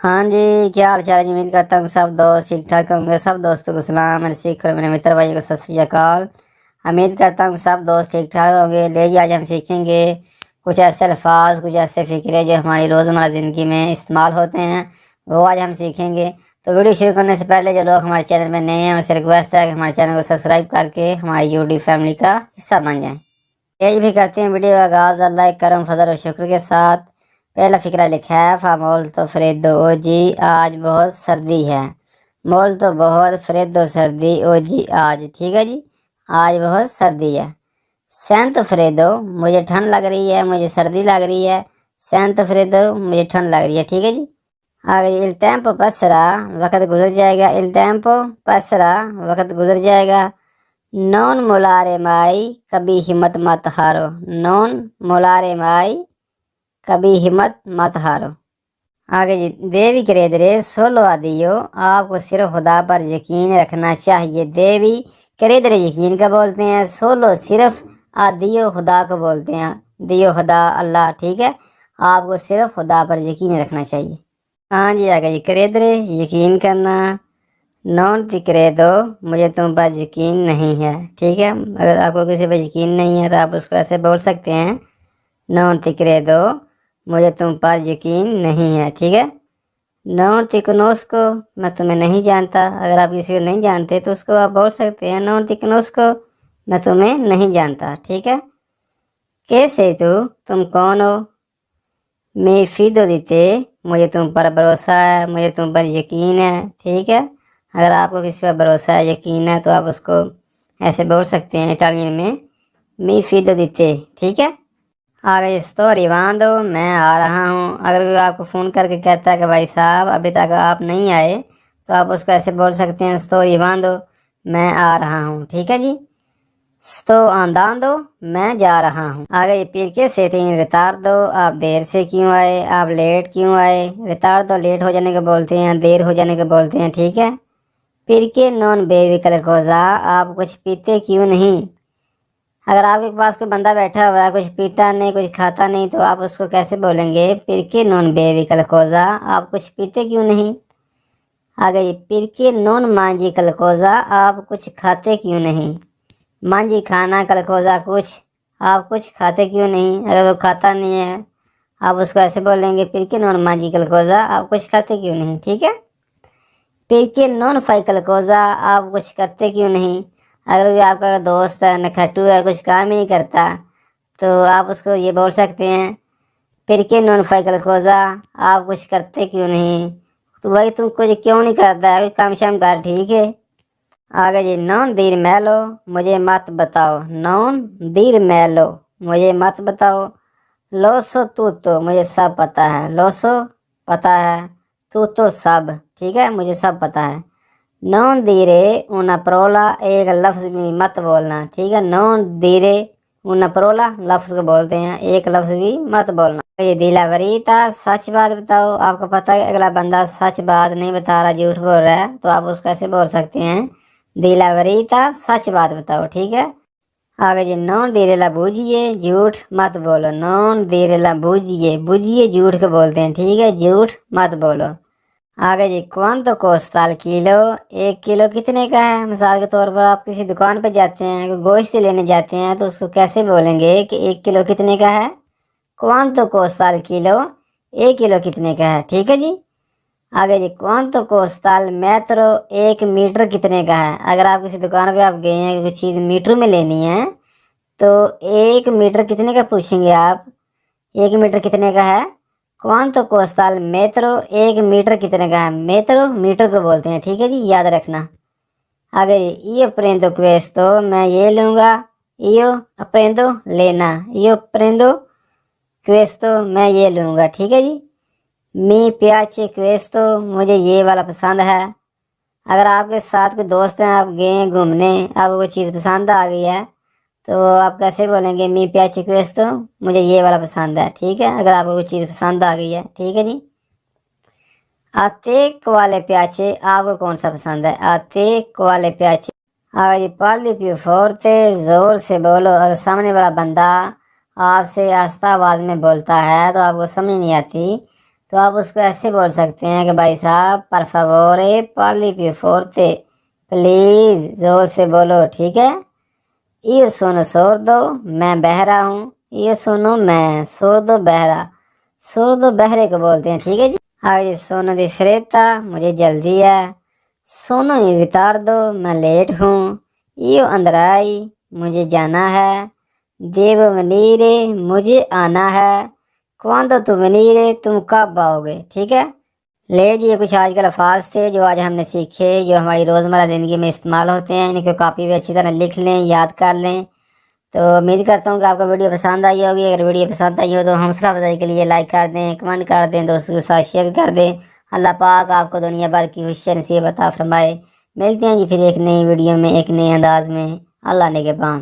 हाँ जी, क्या हाल चाल है जी। उम्मीद करता हूँ सब दोस्त ठीक ठाक होंगे। सब दोस्तों को सलाम, मेरे सीख और मेरे मित्र भाई को सत श्री अकाल। उम्मीद करता हूँ सब दोस्त ठीक ठाक होंगे। ले जी, आज हम सीखेंगे कुछ ऐसे अल्फाज, कुछ ऐसे फ़िक्रे जो हमारी रोज़मर्रा ज़िंदगी में इस्तेमाल होते हैं, वो आज हम सीखेंगे। तो वीडियो शुरू करने से पहले जो लोग हमारे चैनल में नए हैं, उनसे रिक्वेस्ट है कि हमारे चैनल को सब्सक्राइब करके हमारी यूट्यूब फैमिली का हिस्सा बन जाएँ। यही भी करते हैं वीडियो का आगाज़ अल्लाह करम फजल और शुक्र के साथ। पहला फ़िक्रा लिखा है, फामोल तो फरेदो ओ जी आज बहुत सर्दी है। मोल तो बहुत, फरेदो सर्दी, ओ जी आज। ठीक है जी, आज बहुत सर्दी है। सैंत फरेदो मुझे ठंड लग रही है, मुझे सर्दी लग रही है। सैंत फरेदो मुझे ठंड लग रही है। ठीक है जी। आगे इल टेम्पो पसरा, वक़्त गुजर जाएगा। इल टेम्पो पसरा, वक़्त गुजर जाएगा। नॉन मोलारे माई कभी हिम्मत मत हारो। नॉन मोलारे माई कभी हिम्मत मत हारो। आगे जी, देवी करेदरे सोलो आदियो, आपको सिर्फ खुदा पर यकीन रखना चाहिए। देवी करेदरे यकीन का बोलते हैं, सोलो सिर्फ, आदियो खुदा को बोलते हैं। दियो खुदा अल्लाह। ठीक है, आपको सिर्फ खुदा पर यकीन रखना चाहिए। हाँ जी, आगे जी, करेदरे यकीन करना। नॉन तिकरे दो, मुझे तुम पर यकीन नहीं है। ठीक है, अगर आपको किसी पर यकीन नहीं है तो आप उसको ऐसे बोल सकते हैं, नॉन तिकरे दो, मुझे तुम पर यकीन नहीं है। ठीक है, नॉन तिकनोस को, मैं तुम्हें नहीं जानता। अगर आप किसी को नहीं जानते तो उसको आप बोल सकते हैं, नॉन तिकनोस को, मैं तुम्हें नहीं जानता। ठीक है, कैसे तुम कौन हो। मैं फीदो देते, मुझे तुम पर भरोसा है, मुझे तुम पर यकीन है। ठीक है, अगर आपको किसी पर भरोसा है, यकीन है, तो आप उसको ऐसे बोल सकते हैं इटालियन में, मी फीदो देते। ठीक है, आगे sto arrivando, मैं आ रहा हूँ। अगर कोई आपको फ़ोन करके कहता है कि भाई साहब अभी तक आप नहीं आए, तो आप उसको ऐसे बोल सकते हैं, sto arrivando, मैं आ रहा हूँ। ठीक है जी, sto andando, मैं जा रहा हूँ। आगे ये पीर के से तीन रितार दो, आप देर से क्यों आए, आप लेट क्यों आए। रितार दो लेट हो जाने को बोलते हैं, देर हो जाने को बोलते हैं। ठीक है, पीर के नॉन बेविकल कोजा, आप कुछ पीते क्यों नहीं। अगर आपके पास कोई बंदा बैठा हुआ है, कुछ पीता नहीं, कुछ खाता नहीं, तो आप उसको कैसे बोलेंगे, पीर के नॉन बेविकल कोजा, आप कुछ पीते क्यों नहीं। आगे पीर के नॉन मांझी कलकोजा, आप कुछ खाते क्यों नहीं। मांझी खाना, कलकोजा कुछ, आप कुछ खाते क्यों नहीं। अगर वो खाता नहीं है, आप उसको ऐसे बोलेंगे, पीर के नॉन मांझी कलकोजा, आप कुछ खाते क्यों नहीं। ठीक है, पीर के नॉन फाई कलकोजा, आप कुछ करते क्यों नहीं। अगर कोई आपका दोस्त है, नखट्टू है, कुछ काम ही नहीं करता, तो आप उसको ये बोल सकते हैं, फिर के नॉन फाइकल कोजा, आप कुछ करते क्यों नहीं। तो भाई तुम कुछ क्यों नहीं करता है, काम शाम कर। ठीक है, आगे जी, नॉन दीर मैलो, मुझे मत बताओ। नॉन दीर मैलो, मुझे मत बताओ। लोसो तू तो, मुझे सब पता है। लोसो पता है, तू तो सब। ठीक है, मुझे सब पता है। नॉन धीरे una parola, एक लफ्ज़ भी मत बोलना। ठीक है, नॉन धीरे una parola, लफ्ज़ को बोलते हैं, एक लफ्ज़ भी मत बोलना। ये दिला वरीता, सच बात बताओ। आपको पता है अगला बंदा सच बात नहीं बता रहा, झूठ बोल रहा है, तो आप उसको ऐसे बोल सकते हैं, दिला वरीता, सच बात बताओ। ठीक है, आगे जी, नॉन धीरेला बूझिए, झूठ मत बोलो। नॉन धीरेला बूझिए, बूझिए झूठ को बोलते हैं। ठीक है, झूठ मत बोलो। आगे जी, क्वांतो कोस्ताल किलो, एक किलो कितने का है। मिसाल के तौर पर आप किसी दुकान पर जाते हैं, कोई गोश्त लेने जाते हैं, तो उसको कैसे बोलेंगे कि एक किलो कितने का है। क्वांतो कोस्ताल किलो, एक किलो कितने का है। ठीक है जी, आगे जी, क्वांतो कोस्ताल मेट्रो, एक मीटर कितने का है। अगर आप किसी दुकान पे आप गए हैं, कोई चीज़ मीटर में लेनी है, तो एक मीटर कितने का पूछेंगे आप, एक मीटर कितने का है। क्वांतो कोस्ताल मेट्रो, एक मीटर कितने का है। मेट्रो मीटर को बोलते हैं। ठीक है जी, याद रखना। आगे यो प्रेंदो क्वेस्तो, मैं ये लूँगा। यो अप्रेंदो लेना, यो प्रेंदो क्वेस्तो, मैं ये लूँगा। ठीक है जी, मी प्याचे क्वेस्तो, मुझे ये वाला पसंद है। अगर आपके साथ कोई दोस्त हैं, आप गए हैं घूमने, आपको कोई चीज़ पसंद आ गई है, तो आप कैसे बोलेंगे, मी प्याचे क्वेस्तो, मुझे ये वाला पसंद है। ठीक है, अगर आपको कोई चीज़ पसंद आ गई है। ठीक है जी, आते वाले प्याचे, आपको कौन सा पसंद है। आते वाले प्याचे। आगे जी, पाली प्यू फोरते, ज़ोर से बोलो। अगर सामने वाला बंदा आपसे आस्ता आवाज़ में बोलता है तो आपको समझ नहीं आती, تو آپ اس کو ایسے بول سکتے ہیں کہ بھائی صاحب پر فاورے پارلی پیو فورتے، پلیز زور سے بولو، ٹھیک ہے۔ یہ سونو سوردو میں بہرا ہوں، یہ سونو میں سوردو بہرا، سوردو بہرے کو بولتے ہیں، ٹھیک ہے جی۔ آگے سونو دی فریتا مجھے جلدی ہے، سونو ان ریتاردو میں لیٹ ہوں، یہ اندرائی مجھے جانا ہے، دیو ونیرے مجھے آنا ہے، کواندو تو ونیرے تم کب آؤ گے، ٹھیک ہے۔ لے جی، یہ کچھ آج کل الفاظ تھے جو آج ہم نے سیکھے، جو ہماری روزمرہ زندگی میں استعمال ہوتے ہیں، ان کو کاپی پہ اچھی طرح لکھ لیں، یاد کر لیں۔ تو امید کرتا ہوں کہ آپ کو ویڈیو پسند آئی ہوگی۔ اگر ویڈیو پسند آئی ہو تو حوصلہ افزائی کے لیے لائک کر دیں، کمنٹ کر دیں، دوستوں کے ساتھ شیئر کر دیں۔ اللہ پاک آپ کو دنیا بھر کی خوشیاں نصیب عطا فرمائے۔ ملتے ہیں جی پھر ایک نئی ویڈیو میں، ایک نئے انداز میں۔ اللہ نگہبان۔